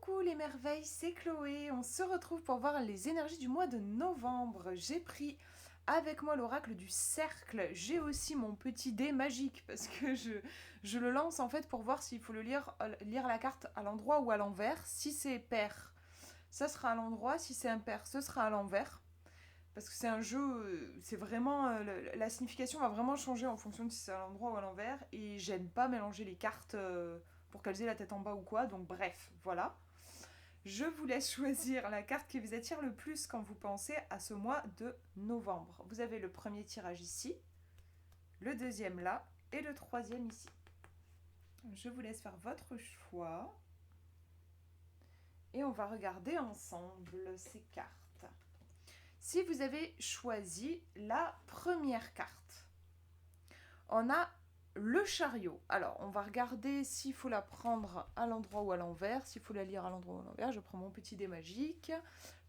Coucou les merveilles, c'est Chloé. On se retrouve pour voir les énergies du mois de novembre. J'ai pris avec moi l'oracle du cercle. J'ai aussi mon petit dé magique parce que je le lance en fait pour voir s'il faut lire la carte à l'endroit ou à l'envers. Si c'est pair, ça sera à l'endroit. Si c'est impair, ce sera à l'envers. Parce que c'est un jeu, c'est vraiment. La signification va vraiment changer en fonction de si c'est à l'endroit ou à l'envers. Et j'aime pas mélanger les cartes pour qu'elles aient la tête en bas ou quoi. Donc bref, voilà. Je vous laisse choisir la carte qui vous attire le plus quand vous pensez à ce mois de novembre. Vous avez le premier tirage ici, le deuxième là et le troisième ici. Je vous laisse faire votre choix et on va regarder ensemble ces cartes. Si vous avez choisi la première carte, on a le chariot. Alors, on va regarder s'il faut la prendre à l'endroit ou à l'envers. S'il faut la lire à l'endroit ou à l'envers, je prends mon petit dé magique.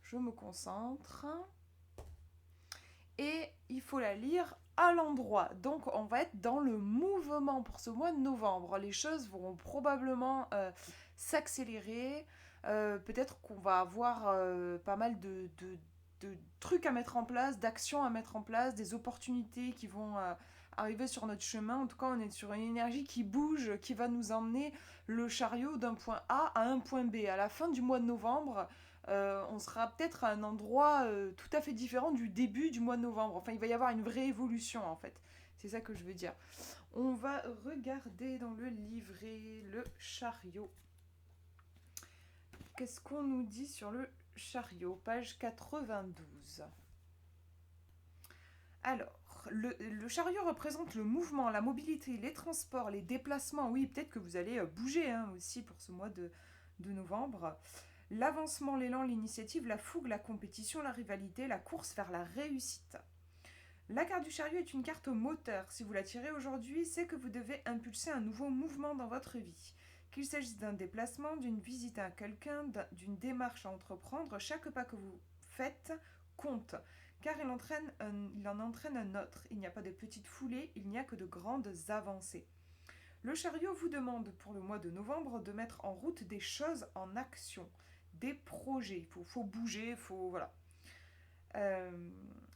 Je me concentre. Et il faut la lire à l'endroit. Donc, on va être dans le mouvement pour ce mois de novembre. Les choses vont probablement s'accélérer. Peut-être qu'on va avoir pas mal de trucs à mettre en place, d'actions à mettre en place, des opportunités qui vont arriver sur notre chemin. En tout cas, on est sur une énergie qui bouge, qui va nous emmener le chariot d'un point A à un point B. À la fin du mois de novembre, on sera peut-être à un endroit tout à fait différent du début du mois de novembre. Enfin, il va y avoir une vraie évolution, en fait. C'est ça que je veux dire. On va regarder dans le livret le chariot. Qu'est-ce qu'on nous dit sur le chariot, page 92. Alors, le chariot représente le mouvement, la mobilité, les transports, les déplacements. Oui, peut-être que vous allez bouger aussi pour ce mois de novembre. L'avancement, l'élan, l'initiative, la fougue, la compétition, la rivalité, la course vers la réussite. La carte du chariot est une carte au moteur. Si vous la tirez aujourd'hui, c'est que vous devez impulser un nouveau mouvement dans votre vie. Qu'il s'agisse d'un déplacement, d'une visite à quelqu'un, d'une démarche à entreprendre, chaque pas que vous faites compte, car il en entraîne un autre. Il n'y a pas de petites foulées, il n'y a que de grandes avancées. Le chariot vous demande pour le mois de novembre de mettre en route des choses en action, des projets. Il faut bouger, voilà.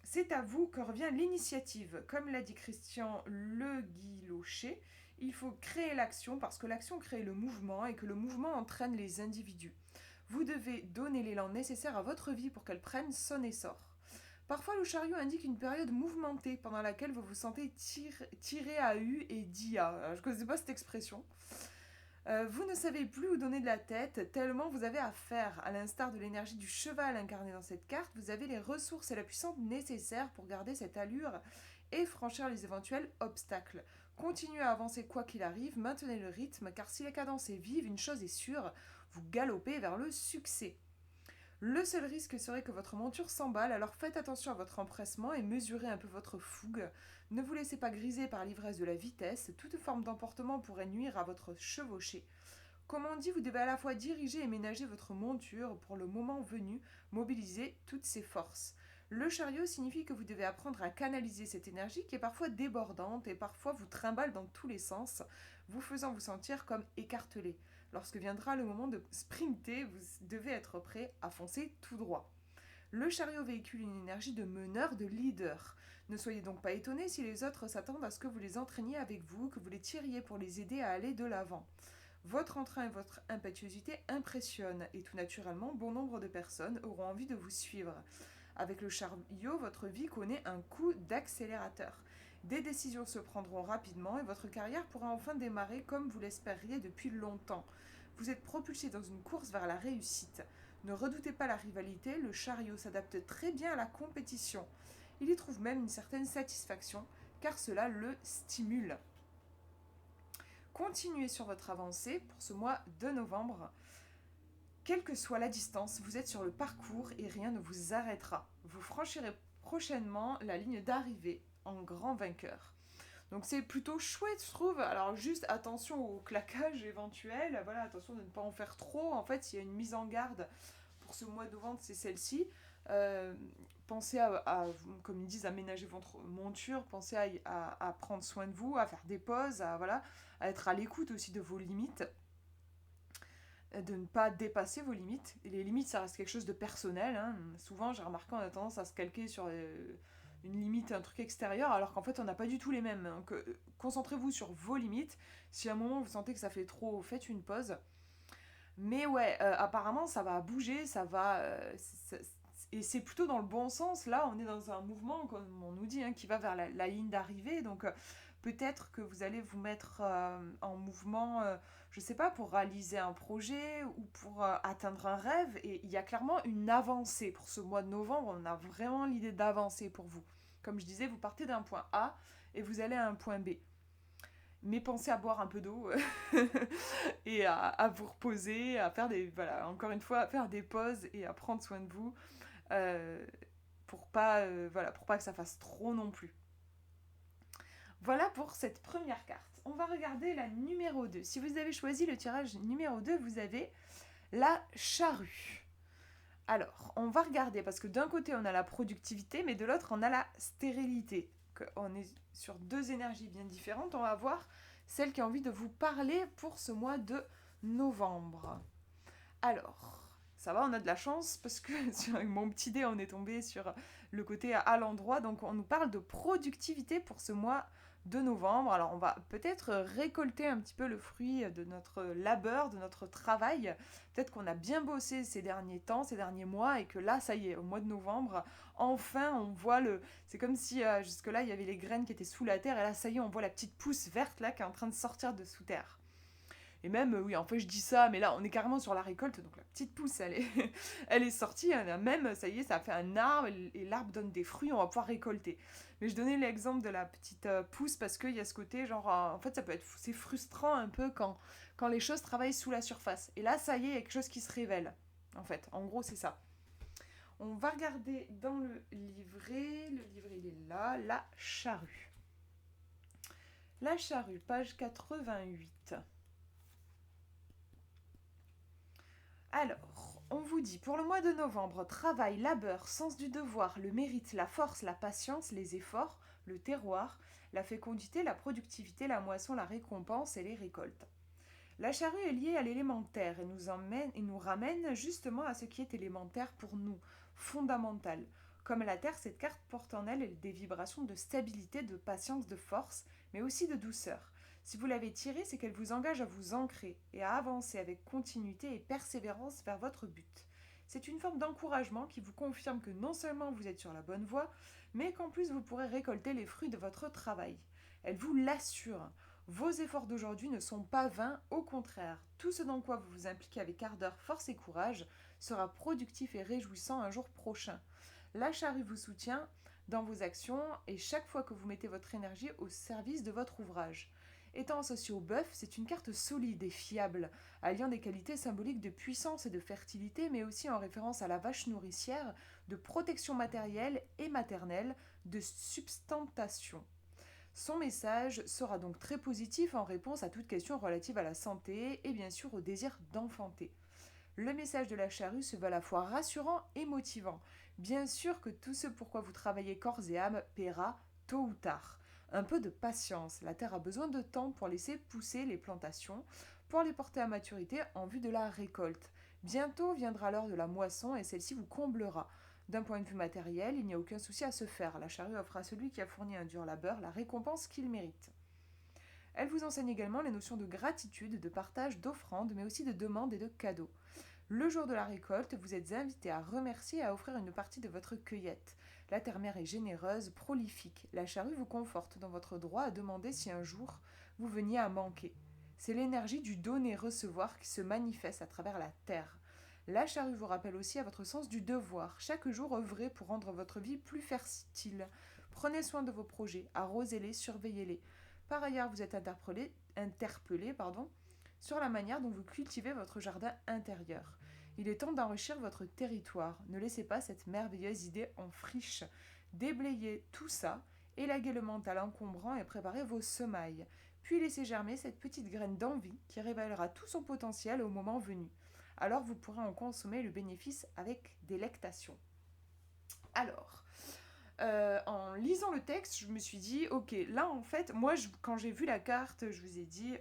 C'est à vous que revient l'initiative. Comme l'a dit Christian Le Guillocher, il faut créer l'action parce que l'action crée le mouvement et que le mouvement entraîne les individus. Vous devez donner l'élan nécessaire à votre vie pour qu'elle prenne son essor. Parfois, le chariot indique une période mouvementée pendant laquelle vous vous sentez tiré à U et d'IA. Je ne connaissais pas cette expression. Vous ne savez plus où donner de la tête, tellement vous avez à faire. À l'instar de l'énergie du cheval incarnée dans cette carte, vous avez les ressources et la puissance nécessaires pour garder cette allure et franchir les éventuels obstacles. Continuez à avancer quoi qu'il arrive, maintenez le rythme, car si la cadence est vive, une chose est sûre, vous galopez vers le succès. Le seul risque serait que votre monture s'emballe, alors faites attention à votre empressement et mesurez un peu votre fougue. Ne vous laissez pas griser par l'ivresse de la vitesse, toute forme d'emportement pourrait nuire à votre chevauché. Comme on dit, vous devez à la fois diriger et ménager votre monture pour le moment venu, mobiliser toutes ses forces. Le chariot signifie que vous devez apprendre à canaliser cette énergie qui est parfois débordante et parfois vous trimballe dans tous les sens, vous faisant vous sentir comme écartelé. Lorsque viendra le moment de sprinter, vous devez être prêt à foncer tout droit. Le chariot véhicule une énergie de meneur, de leader. Ne soyez donc pas étonnés si les autres s'attendent à ce que vous les entraîniez avec vous, que vous les tiriez pour les aider à aller de l'avant. Votre entrain et votre impétuosité impressionnent et tout naturellement, bon nombre de personnes auront envie de vous suivre. Avec le chariot, votre vie connaît un coup d'accélérateur. Des décisions se prendront rapidement et votre carrière pourra enfin démarrer comme vous l'espériez depuis longtemps. Vous êtes propulsé dans une course vers la réussite. Ne redoutez pas la rivalité, le chariot s'adapte très bien à la compétition. Il y trouve même une certaine satisfaction, car cela le stimule. Continuez sur votre avancée pour ce mois de novembre. Quelle que soit la distance, vous êtes sur le parcours et rien ne vous arrêtera. Vous franchirez prochainement la ligne d'arrivée en grand vainqueur. Donc c'est plutôt chouette, je trouve. Alors juste attention au claquage éventuel. Voilà, attention de ne pas en faire trop. En fait, il y a une mise en garde pour ce mois de novembre, c'est celle-ci. Pensez comme ils disent, à ménager votre monture. Pensez à prendre soin de vous, à faire des pauses, à être à l'écoute aussi de vos limites. de ne pas dépasser vos limites. Et les limites, ça reste quelque chose de personnel. Hein. Souvent, j'ai remarqué, on a tendance à se calquer sur une limite, un truc extérieur, alors qu'en fait, on n'a pas du tout les mêmes. Donc, concentrez-vous sur vos limites. Si à un moment, vous sentez que ça fait trop, faites une pause. Mais ouais, apparemment, ça va bouger, ça va... et c'est plutôt dans le bon sens. Là, on est dans un mouvement, comme on nous dit, hein, qui va vers la ligne d'arrivée. Donc, peut-être que vous allez vous mettre en mouvement, je sais pas, pour réaliser un projet ou pour atteindre un rêve. Et il y a clairement une avancée pour ce mois de novembre. On a vraiment l'idée d'avancer pour vous. Comme je disais, vous partez d'un point A et vous allez à un point B. Mais pensez à boire un peu d'eau et à vous reposer, à faire des, voilà, encore une fois, à faire des pauses et à prendre soin de vous euh, voilà, pour pas que ça fasse trop non plus. Voilà pour cette première carte. On va regarder la numéro 2. Si vous avez choisi le tirage numéro 2, vous avez la charrue. Alors, on va regarder parce que d'un côté on a la productivité, mais de l'autre on a la stérilité. On est sur deux énergies bien différentes. On va voir celle qui a envie de vous parler pour ce mois de novembre. Alors, ça va, on a de la chance parce que sur mon petit dé, on est tombé sur le côté à l'endroit. Donc, on nous parle de productivité pour ce mois de novembre. Alors, on va peut-être récolter un petit peu le fruit de notre labeur, de notre travail. Peut-être qu'on a bien bossé ces derniers temps, ces derniers mois, et que là, ça y est, au mois de novembre, enfin, on voit le... C'est comme si jusque-là, il y avait les graines qui étaient sous la terre, et là, ça y est, on voit la petite pousse verte là qui est en train de sortir de sous terre. Et même, oui, en fait, je dis ça, mais là, on est carrément sur la récolte, donc la petite pousse, elle est, elle est sortie, elle a même, ça y est, ça a fait un arbre, et l'arbre donne des fruits, on va pouvoir récolter. Mais je donnais l'exemple de la petite pousse parce qu'il y a ce côté, genre, en fait, ça peut être, c'est frustrant un peu quand les choses travaillent sous la surface. Et là, ça y est, il y a quelque chose qui se révèle, en fait. En gros, c'est ça. On va regarder dans le livret il est là, la charrue. La charrue, page 88. Alors, on vous dit, pour le mois de novembre, travail, labeur, sens du devoir, le mérite, la force, la patience, les efforts, le terroir, la fécondité, la productivité, la moisson, la récompense et les récoltes. La charrue est liée à l'élémentaire et nous ramène justement à ce qui est élémentaire pour nous, fondamental. Comme la Terre, cette carte porte en elle des vibrations de stabilité, de patience, de force, mais aussi de douceur. Si vous l'avez tirée, c'est qu'elle vous engage à vous ancrer et à avancer avec continuité et persévérance vers votre but. C'est une forme d'encouragement qui vous confirme que non seulement vous êtes sur la bonne voie, mais qu'en plus vous pourrez récolter les fruits de votre travail. Elle vous l'assure. Vos efforts d'aujourd'hui ne sont pas vains, au contraire, tout ce dans quoi vous vous impliquez avec ardeur, force et courage sera productif et réjouissant un jour prochain. La charrue vous soutient dans vos actions et chaque fois que vous mettez votre énergie au service de votre ouvrage. Étant associé au bœuf, c'est une carte solide et fiable, alliant des qualités symboliques de puissance et de fertilité, mais aussi en référence à la vache nourricière, de protection matérielle et maternelle, de substantation. Son message sera donc très positif en réponse à toute question relative à la santé et bien sûr au désir d'enfanter. Le message de la charrue se veut à la fois rassurant et motivant. Bien sûr que tout ce pourquoi vous travaillez corps et âme paiera tôt ou tard. Un peu de patience, la terre a besoin de temps pour laisser pousser les plantations, pour les porter à maturité en vue de la récolte. Bientôt viendra l'heure de la moisson et celle-ci vous comblera. D'un point de vue matériel, il n'y a aucun souci à se faire. La charrue offre à celui qui a fourni un dur labeur la récompense qu'il mérite. Elle vous enseigne également les notions de gratitude, de partage, d'offrande, mais aussi de demande et de cadeaux. Le jour de la récolte, vous êtes invité à remercier et à offrir une partie de votre cueillette. La terre-mère est généreuse, prolifique. La charrue vous conforte dans votre droit à demander si un jour vous veniez à manquer. C'est l'énergie du donner-recevoir qui se manifeste à travers la terre. La charrue vous rappelle aussi à votre sens du devoir. Chaque jour, œuvrez pour rendre votre vie plus fertile. Prenez soin de vos projets, arrosez-les, surveillez-les. Par ailleurs, vous êtes interpellé sur la manière dont vous cultivez votre jardin intérieur. Il est temps d'enrichir votre territoire. Ne laissez pas cette merveilleuse idée en friche. Déblayez tout ça, élaguez le mental encombrant et préparez vos semailles. Puis laissez germer cette petite graine d'envie qui révélera tout son potentiel au moment venu. Alors vous pourrez en consommer le bénéfice avec délectation. Alors, en lisant le texte, je me suis dit, ok, là en fait, moi quand j'ai vu la carte, je vous ai dit,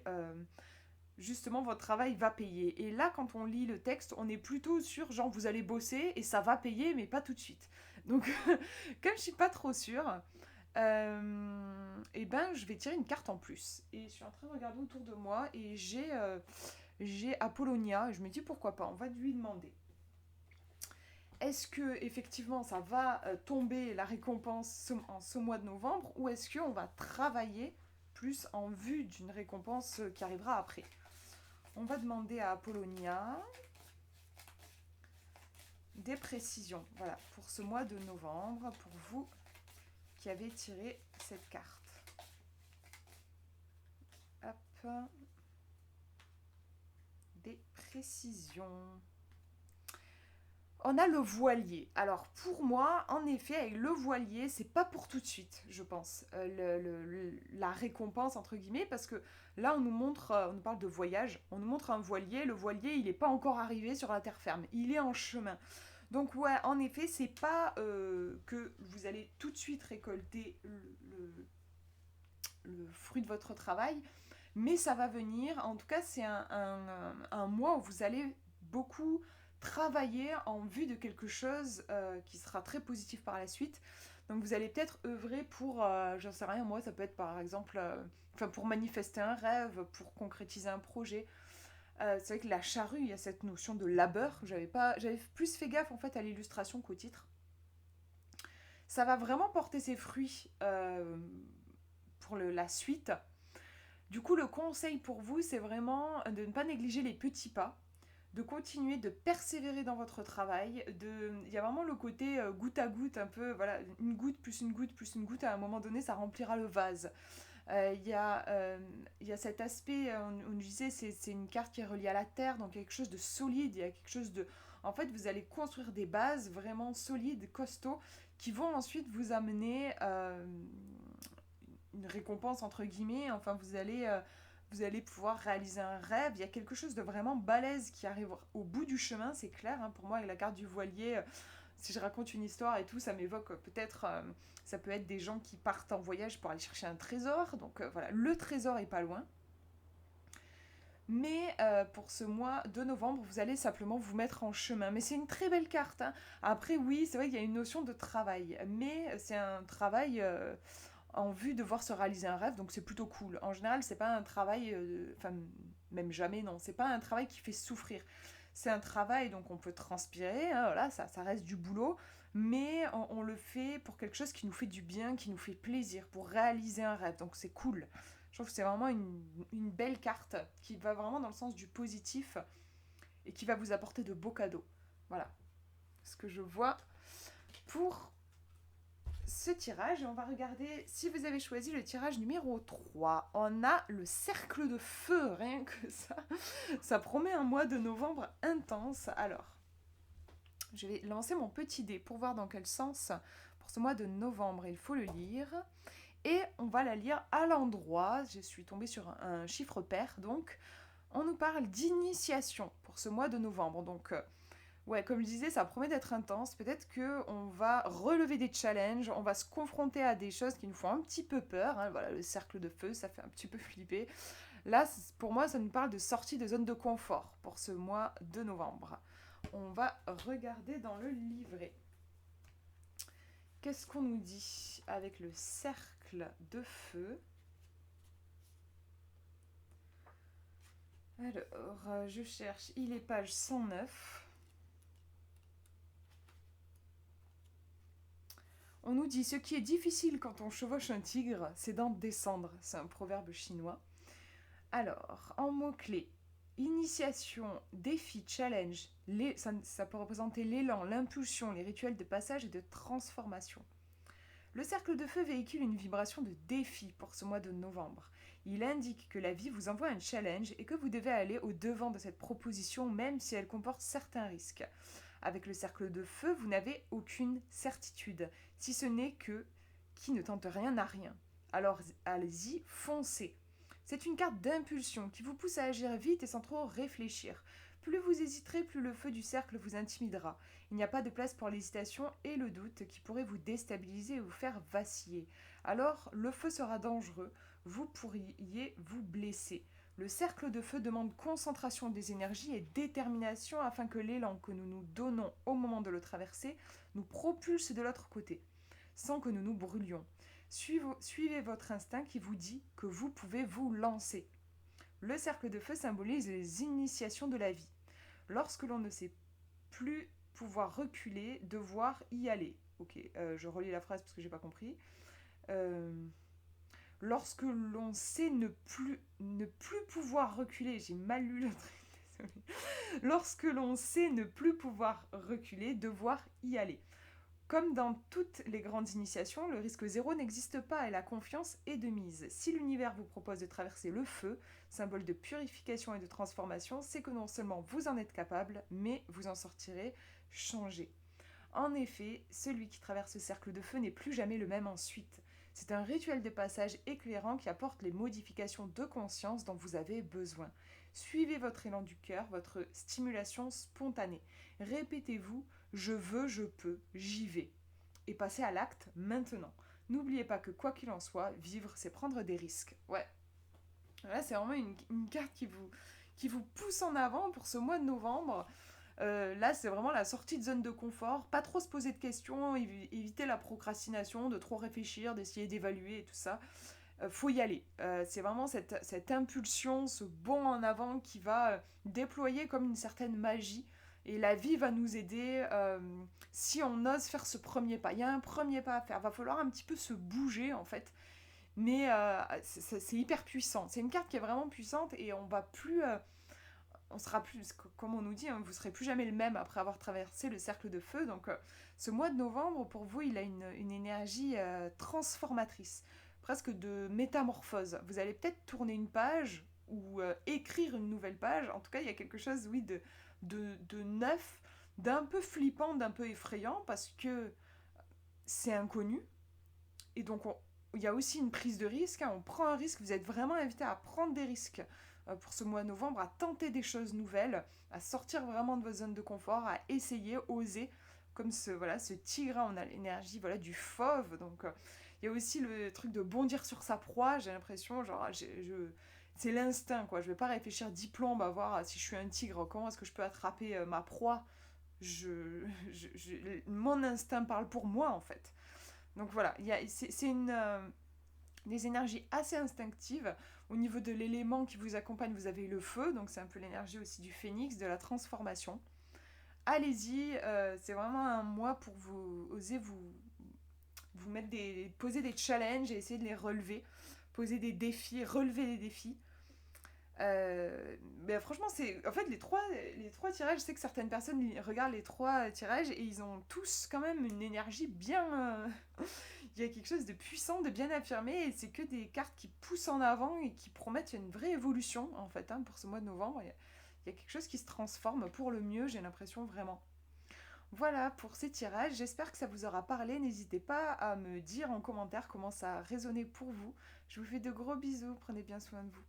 justement votre travail va payer. Et là, quand on lit le texte, on est plutôt sur genre vous allez bosser et ça va payer, mais pas tout de suite. Donc, comme je suis pas trop sûre, et ben je vais tirer une carte en plus. Et je suis en train de regarder autour de moi et j'ai Apollonia. Et je me dis pourquoi pas, on va lui demander. Est-ce que effectivement ça va tomber la récompense en ce mois de novembre ou est-ce qu'on va travailler plus en vue d'une récompense qui arrivera après? On va demander à Apollonia des précisions, voilà, pour ce mois de novembre, pour vous qui avez tiré cette carte. Hop, des précisions. On a le voilier. Alors pour moi, en effet, avec le voilier, c'est pas pour tout de suite, je pense, la récompense entre guillemets, parce que là on nous montre, on nous parle de voyage, on nous montre un voilier. Le voilier, il n'est pas encore arrivé sur la terre ferme, il est en chemin. Donc ouais, en effet, c'est pas que vous allez tout de suite récolter le fruit de votre travail, mais ça va venir. En tout cas, c'est un mois où vous allez beaucoup travailler en vue de quelque chose qui sera très positif par la suite. Donc vous allez peut-être œuvrer pour, j'en sais rien, moi ça peut être par exemple, pour manifester un rêve, pour concrétiser un projet. C'est vrai que la charrue, il y a cette notion de labeur. J'avais plus fait gaffe en fait à l'illustration qu'au titre. Ça va vraiment porter ses fruits pour la suite. Du coup, le conseil pour vous, c'est vraiment de ne pas négliger les petits pas, de continuer de persévérer dans votre travail. Il y a vraiment le côté goutte à goutte, un peu, voilà, une goutte plus une goutte plus une goutte, à un moment donné, ça remplira le vase. Il y a cet aspect, on disait, c'est une carte qui est reliée à la terre, donc quelque chose de solide, il y a quelque chose de... En fait, vous allez construire des bases vraiment solides, costauds, qui vont ensuite vous amener une récompense, entre guillemets. Enfin, vous allez pouvoir réaliser un rêve. Il y a quelque chose de vraiment balèze qui arrive au bout du chemin, c'est clair. Hein. Pour moi, avec la carte du voilier, si je raconte une histoire et tout, ça m'évoque peut-être... ça peut être des gens qui partent en voyage pour aller chercher un trésor. Donc voilà, le trésor est pas loin. Mais pour ce mois de novembre, vous allez simplement vous mettre en chemin. Mais c'est une très belle carte. Hein. Après, oui, c'est vrai qu'il y a une notion de travail. Mais c'est un travail en vue de voir se réaliser un rêve. Donc c'est plutôt cool. En général, c'est pas un travail... Enfin, même jamais, non. C'est pas un travail qui fait souffrir. C'est un travail, donc on peut transpirer. Hein, voilà, ça reste du boulot. Mais on le fait pour quelque chose qui nous fait du bien, qui nous fait plaisir, pour réaliser un rêve. Donc c'est cool. Je trouve que c'est vraiment une belle carte qui va vraiment dans le sens du positif et qui va vous apporter de beaux cadeaux. Voilà ce que je vois pour ce tirage. Et on va regarder si vous avez choisi le tirage numéro 3. On a le cercle de feu, rien que ça. Ça promet un mois de novembre intense. Alors, je vais lancer mon petit dé pour voir dans quel sens, pour ce mois de novembre, il faut le lire. Et on va la lire à l'endroit. Je suis tombée sur un chiffre pair, donc on nous parle d'initiation pour ce mois de novembre. Donc, ouais, comme je disais, ça promet d'être intense. Peut-être qu'on va relever des challenges, on va se confronter à des choses qui nous font un petit peu peur. Hein. Voilà, le cercle de feu, ça fait un petit peu flipper. Là, pour moi, ça nous parle de sortie de zone de confort pour ce mois de novembre. On va regarder dans le livret. Qu'est-ce qu'on nous dit avec le cercle de feu? Alors, je cherche, il est page 109. On nous dit, ce qui est difficile quand on chevauche un tigre, c'est d'en descendre. C'est un proverbe chinois. Alors, en mots-clés, initiation, défi, challenge, ça peut représenter l'élan, l'impulsion, les rituels de passage et de transformation. Le cercle de feu véhicule une vibration de défi pour ce mois de novembre. Il indique que la vie vous envoie un challenge et que vous devez aller au-devant de cette proposition même si elle comporte certains risques. Avec le cercle de feu, vous n'avez aucune certitude, si ce n'est que qui ne tente rien n'a rien. Alors allez-y, foncez. C'est une carte d'impulsion qui vous pousse à agir vite et sans trop réfléchir. Plus vous hésiterez, plus le feu du cercle vous intimidera. Il n'y a pas de place pour l'hésitation et le doute qui pourraient vous déstabiliser et vous faire vaciller. Alors, le feu sera dangereux, vous pourriez vous blesser. Le cercle de feu demande concentration des énergies et détermination afin que l'élan que nous nous donnons au moment de le traverser nous propulse de l'autre côté, sans que nous nous brûlions. Suivez votre instinct qui vous dit que vous pouvez vous lancer. Le cercle de feu symbolise les initiations de la vie. Lorsque l'on ne sait plus pouvoir reculer, devoir y aller. Ok, je relis la phrase parce que j'ai pas compris. Lorsque l'on sait ne plus pouvoir reculer, j'ai mal lu le truc, désolé. Lorsque l'on sait ne plus pouvoir reculer, devoir y aller. Comme dans toutes les grandes initiations, le risque zéro n'existe pas et la confiance est de mise. Si l'univers vous propose de traverser le feu, symbole de purification et de transformation, c'est que non seulement vous en êtes capable, mais vous en sortirez changé. En effet, celui qui traverse ce cercle de feu n'est plus jamais le même ensuite. C'est un rituel de passage éclairant qui apporte les modifications de conscience dont vous avez besoin. Suivez votre élan du cœur, votre stimulation spontanée. Répétez-vous « je veux, je peux, j'y vais » et passez à l'acte maintenant. N'oubliez pas que quoi qu'il en soit, vivre c'est prendre des risques. Ouais, là c'est vraiment une carte qui vous pousse en avant pour ce mois de novembre. Là, c'est vraiment la sortie de zone de confort. Pas trop se poser de questions, éviter la procrastination, de trop réfléchir, d'essayer d'évaluer et tout ça. Faut y aller. C'est vraiment cette impulsion, ce bond en avant qui va déployer comme une certaine magie. Et la vie va nous aider si on ose faire ce premier pas. Il y a un premier pas à faire. Va falloir un petit peu se bouger en fait. Mais c'est hyper puissant. C'est une carte qui est vraiment puissante et on va plus... on sera plus, comme on nous dit, hein, vous serez plus jamais le même après avoir traversé le cercle de feu. Donc ce mois de novembre, pour vous, il a une énergie transformatrice, presque de métamorphose. Vous allez peut-être tourner une page ou écrire une nouvelle page. En tout cas, il y a quelque chose, oui, de neuf, d'un peu flippant, d'un peu effrayant, parce que c'est inconnu. Et donc, il y a aussi une prise de risque. Hein, on prend un risque. Vous êtes vraiment invité à prendre des risques pour ce mois de novembre, à tenter des choses nouvelles, à sortir vraiment de votre zone de confort, à essayer, oser. Comme ce tigre, on a l'énergie du fauve. Donc, il y a aussi le truc de bondir sur sa proie. J'ai l'impression, c'est l'instinct, quoi. Je vais pas réfléchir 10 plombes à voir si je suis un tigre, comment est-ce que je peux attraper ma proie. Mon instinct parle pour moi, en fait. Donc voilà, c'est des énergies assez instinctives. Au niveau de l'élément qui vous accompagne, vous avez le feu, donc c'est un peu l'énergie aussi du phénix, de la transformation. Allez-y, c'est vraiment un mois pour oser vous poser des challenges et essayer de les relever, poser des défis, relever des défis. Mais franchement, en fait les trois tirages. Je sais que certaines personnes regardent les trois tirages et ils ont tous quand même une énergie bien. Il y a quelque chose de puissant, de bien affirmé, et c'est que des cartes qui poussent en avant et qui promettent une vraie évolution en fait. Hein, pour ce mois de novembre, il y a quelque chose qui se transforme pour le mieux. J'ai l'impression vraiment. Voilà pour ces tirages, j'espère que ça vous aura parlé. N'hésitez pas à me dire en commentaire comment ça a résonné pour vous. Je vous fais de gros bisous, prenez bien soin de vous.